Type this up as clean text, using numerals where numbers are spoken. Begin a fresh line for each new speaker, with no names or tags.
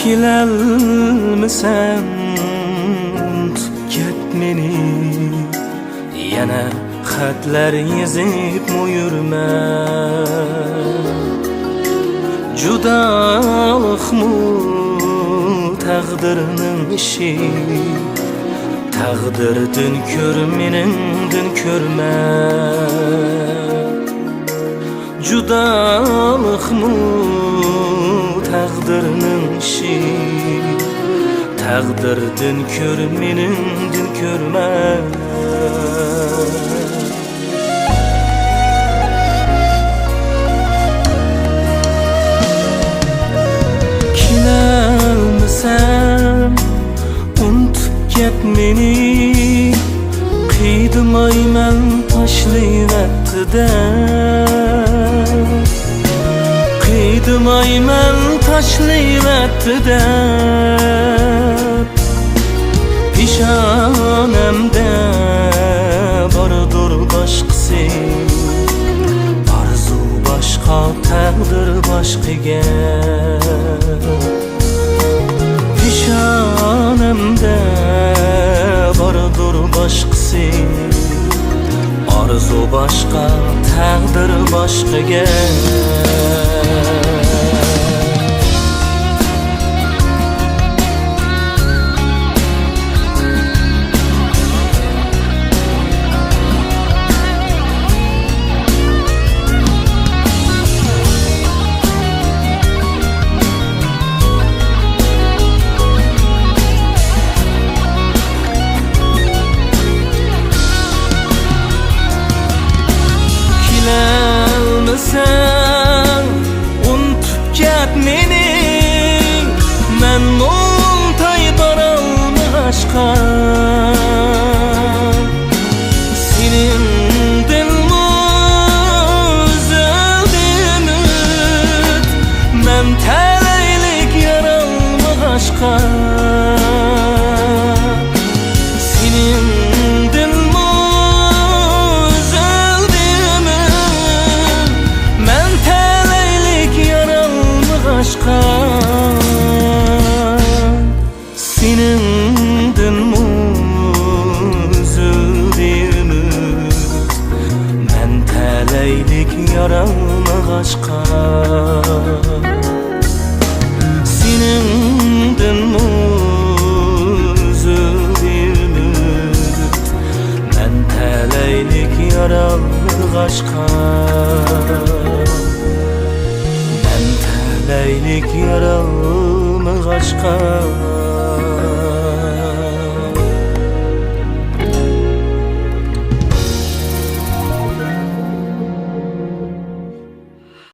Kilelmisen ket meni, yana xatlar yezip mu yürme. Judalık mu taqdirning işi, taqdir dün kör mening dün körme. Judalık mu taqdirning işi, taqdir dün kör mening dün körme. Kilelmisen unutup ket meni, qiydimayman tashlayvatdi-da. Qiydimayman tashlayvatdi-da. Peshonamda bordur boshqasi, arzu boshqa, taqdir boshqaga. Peshonamda bordur boshqasi, arzu boshqa, taqdir boshqaga. Sen unutup ket meni, men muntay baralmashqa. Senindin üzüldi ümit, men talaylik yaralmashqa. Senindin üzüldi ümit, men talaylik yaralmashqa. Senindin üzüldi ümit, men talaylik yaralmashqa. Talaylik yaralmashqa.